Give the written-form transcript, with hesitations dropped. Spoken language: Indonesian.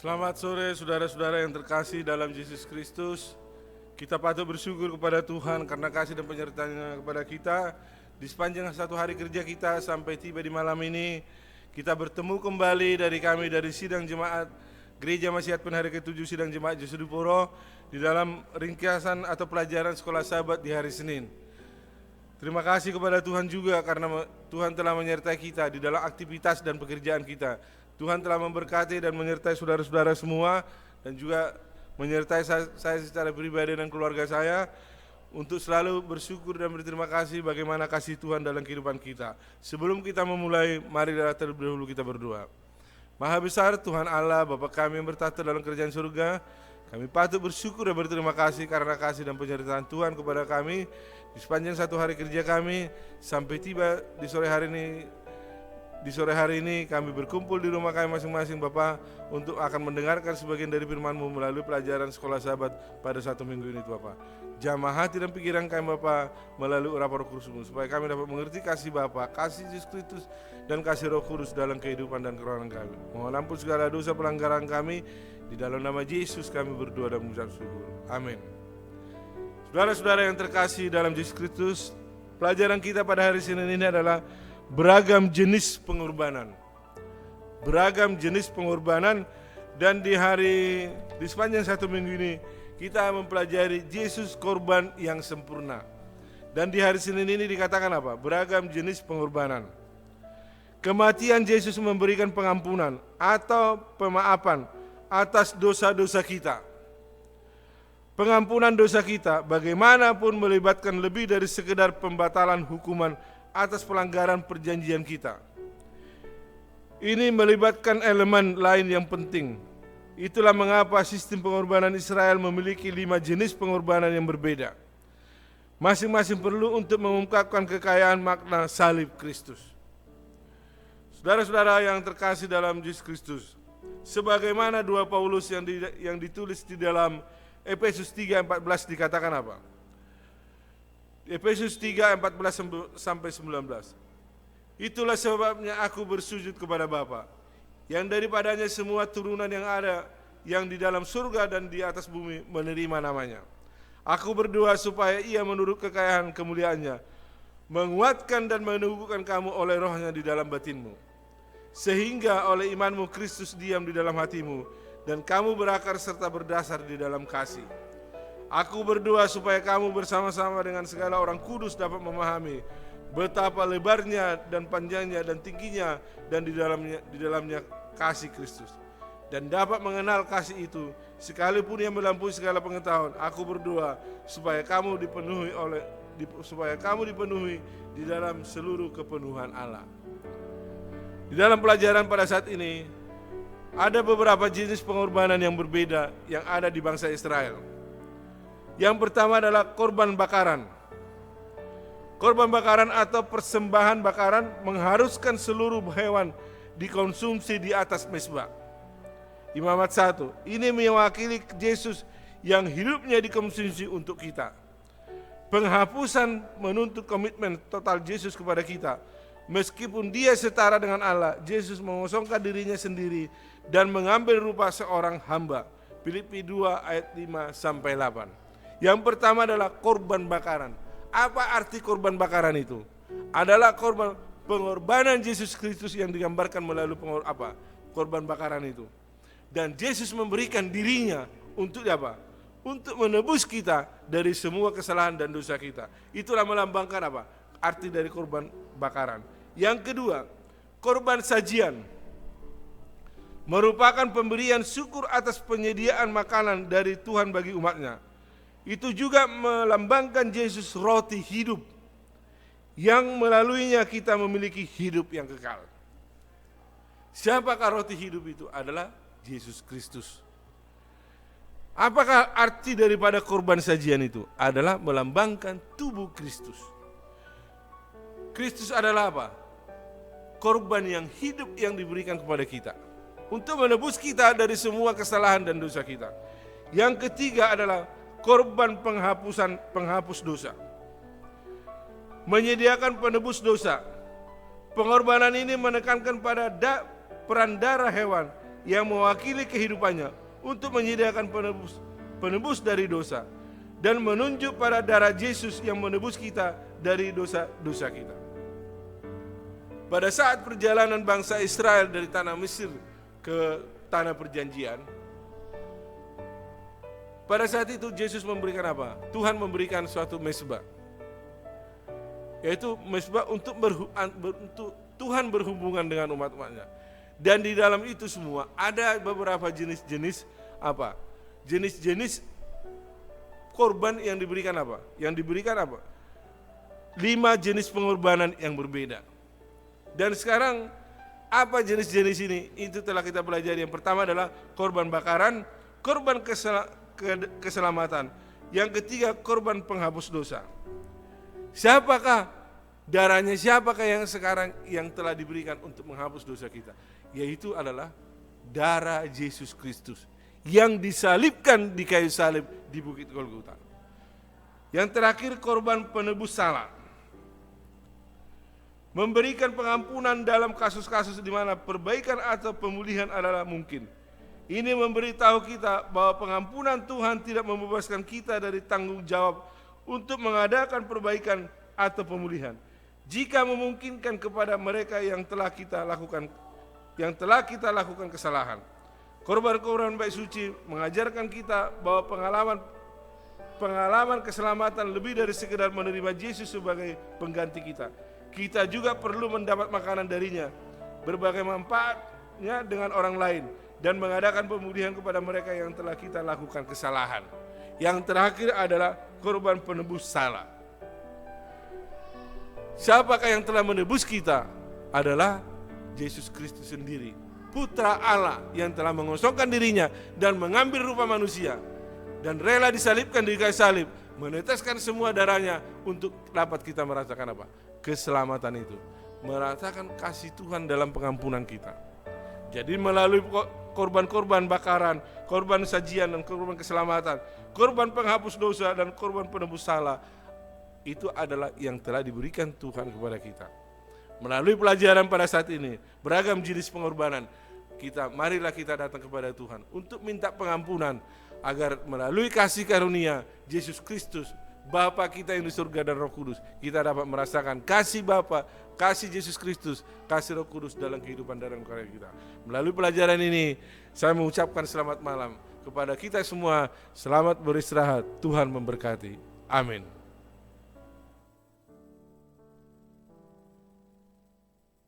Selamat sore saudara-saudara yang terkasih dalam Yesus Kristus. Kita patut bersyukur kepada Tuhan karena kasih dan penyertaan-Nya kepada kita. Di sepanjang satu hari kerja kita sampai tiba di malam ini, kita bertemu kembali dari sidang jemaat Gereja Masyiat Penari ke-7 Sidang Jemaat Jesudipuro di dalam ringkasan atau pelajaran sekolah Sabat di hari Senin. Terima kasih kepada Tuhan juga karena Tuhan telah menyertai kita di dalam aktivitas dan pekerjaan kita. Tuhan telah memberkati dan menyertai saudara-saudara semua dan juga menyertai saya secara pribadi dan keluarga saya untuk selalu bersyukur dan berterima kasih bagaimana kasih Tuhan dalam kehidupan kita. Sebelum kita memulai, mari terlebih dahulu kita berdoa. Maha besar Tuhan Allah, Bapa kami yang bertahta dalam kerajaan surga, kami patut bersyukur dan berterima kasih karena kasih dan penyertaan Tuhan kepada kami di sepanjang satu hari kerja kami sampai tiba di sore hari ini. Di sore hari ini kami berkumpul di rumah kami masing-masing Bapa untuk akan mendengarkan sebagian dari firman-Mu melalui pelajaran sekolah Sabat pada satu minggu ini Bapa. Jamah hati dan pikiran kami Bapa melalui urapan Roh Kudus-Mu supaya kami dapat mengerti kasih Bapa, kasih Yesus Kristus dan kasih Roh Kudus dalam kehidupan dan kerohanian kami. Mohon ampun segala dosa pelanggaran kami, di dalam nama Yesus kami berdoa dan mengucap syukur. Amin. Saudara-saudara yang terkasih dalam Yesus Kristus, pelajaran kita pada hari Senin ini adalah beragam jenis pengorbanan. Beragam jenis pengorbanan, dan di sepanjang satu minggu ini kita mempelajari Yesus korban yang sempurna. Dan di hari Senin ini dikatakan apa? Beragam jenis pengorbanan. Kematian Yesus memberikan pengampunan atau pemaafan atas dosa-dosa kita. Pengampunan dosa kita bagaimanapun melibatkan lebih dari sekedar pembatalan hukuman atas pelanggaran perjanjian kita. Ini melibatkan elemen lain yang penting. Itulah mengapa sistem pengorbanan Israel memiliki 5 jenis pengorbanan yang berbeda. Masing-masing perlu untuk mengungkapkan kekayaan makna salib Kristus. Saudara-saudara yang terkasih dalam Yesus Kristus, sebagaimana 2 Paulus yang ditulis di dalam Efesus 3:14 dikatakan apa? Efesus 3:14-19. Itulah sebabnya aku bersujud kepada Bapa, yang daripadanya semua turunan yang ada, yang di dalam surga dan di atas bumi menerima namanya. Aku berdoa supaya ia menurut kekayaan kemuliaannya menguatkan dan menumbuhkan kamu oleh rohnya di dalam batinmu, sehingga oleh imanmu Kristus diam di dalam hatimu, dan kamu berakar serta berdasar di dalam kasih. Aku berdoa supaya kamu bersama-sama dengan segala orang kudus dapat memahami betapa lebarnya dan panjangnya dan tingginya dan di dalamnya kasih Kristus, dan dapat mengenal kasih itu sekalipun yang melampaui segala pengetahuan. Aku berdoa supaya kamu dipenuhi di dalam seluruh kepenuhan Allah. Di dalam pelajaran pada saat ini ada beberapa jenis pengorbanan yang berbeda yang ada di bangsa Israel. Yang pertama adalah korban bakaran. Korban bakaran atau persembahan bakaran mengharuskan seluruh hewan dikonsumsi di atas mezbah. Imamat 1. Ini mewakili Yesus yang hidupnya dikonsumsi untuk kita. Penghapusan menuntut komitmen total Yesus kepada kita. Meskipun dia setara dengan Allah, Yesus mengosongkan dirinya sendiri dan mengambil rupa seorang hamba. Filipi 2:5-8. Yang pertama adalah korban bakaran. Apa arti korban bakaran itu? Adalah pengorbanan Yesus Kristus yang digambarkan melalui korban bakaran itu. Dan Yesus memberikan dirinya untuk apa? Untuk menebus kita dari semua kesalahan dan dosa kita. Itulah melambangkan apa? Arti dari korban bakaran. Yang kedua, korban sajian merupakan pemberian syukur atas penyediaan makanan dari Tuhan bagi umatnya. Itu juga melambangkan Yesus roti hidup yang melaluinya kita memiliki hidup yang kekal. Siapakah roti hidup itu? Adalah Yesus Kristus. Apakah arti daripada korban sajian itu? Adalah melambangkan tubuh Kristus. Kristus adalah apa? Korban yang hidup yang diberikan kepada kita untuk menebus kita dari semua kesalahan dan dosa kita. Yang ketiga adalah korban penghapus dosa. Menyediakan penebus dosa. Pengorbanan ini menekankan pada peran darah hewan yang mewakili kehidupannya untuk menyediakan penebus dari dosa dan menunjuk pada darah Yesus yang menebus kita dari dosa-dosa kita. Pada saat perjalanan bangsa Israel dari tanah Mesir ke tanah perjanjian, pada saat itu Yesus memberikan apa? Tuhan memberikan suatu mezbah, yaitu mezbah untuk Tuhan berhubungan dengan umat-umatnya. Dan di dalam itu semua ada beberapa jenis-jenis apa? Jenis-jenis korban yang diberikan apa? Yang diberikan apa? 5 jenis pengorbanan yang berbeda. Dan sekarang apa jenis-jenis ini? Itu telah kita pelajari. Yang pertama adalah korban bakaran, korban keselamatan. Yang ketiga korban penghapus dosa. Siapakah darahnya? Siapakah yang sekarang yang telah diberikan untuk menghapus dosa kita? Yaitu adalah darah Yesus Kristus yang disalibkan di kayu salib di Bukit Golgota. Yang terakhir korban penebus salah, memberikan pengampunan dalam kasus-kasus di mana perbaikan atau pemulihan adalah mungkin. Ini memberitahu kita bahwa pengampunan Tuhan tidak membebaskan kita dari tanggung jawab untuk mengadakan perbaikan atau pemulihan. Jika memungkinkan kepada mereka yang telah kita lakukan kesalahan. Korban-korban baik suci mengajarkan kita bahwa pengalaman keselamatan lebih dari sekedar menerima Yesus sebagai pengganti kita. Kita juga perlu mendapat makanan darinya, berbagai manfaatnya dengan orang lain, dan mengadakan pemulihan kepada mereka yang telah kita lakukan kesalahan. Yang terakhir adalah korban penebus salah. Siapakah yang telah menebus kita? Adalah Yesus Kristus sendiri, Putra Allah yang telah mengosongkan dirinya dan mengambil rupa manusia dan rela disalibkan di kayu salib, meneteskan semua darahnya untuk dapat kita merasakan apa? Keselamatan itu, merasakan kasih Tuhan dalam pengampunan kita. Jadi melalui korban-korban bakaran, korban sajian dan korban keselamatan, korban penghapus dosa dan korban penebus salah, itu adalah yang telah diberikan Tuhan kepada kita. Melalui pelajaran pada saat ini, beragam jenis pengorbanan, marilah kita datang kepada Tuhan untuk minta pengampunan, agar melalui kasih karunia Yesus Kristus, Bapa kita yang di surga dan Roh Kudus, kita dapat merasakan kasih Bapa, kasih Yesus Kristus, kasih Roh Kudus dalam kehidupan dalam karya kita. Melalui pelajaran ini, saya mengucapkan selamat malam kepada kita semua, selamat beristirahat, Tuhan memberkati. Amin.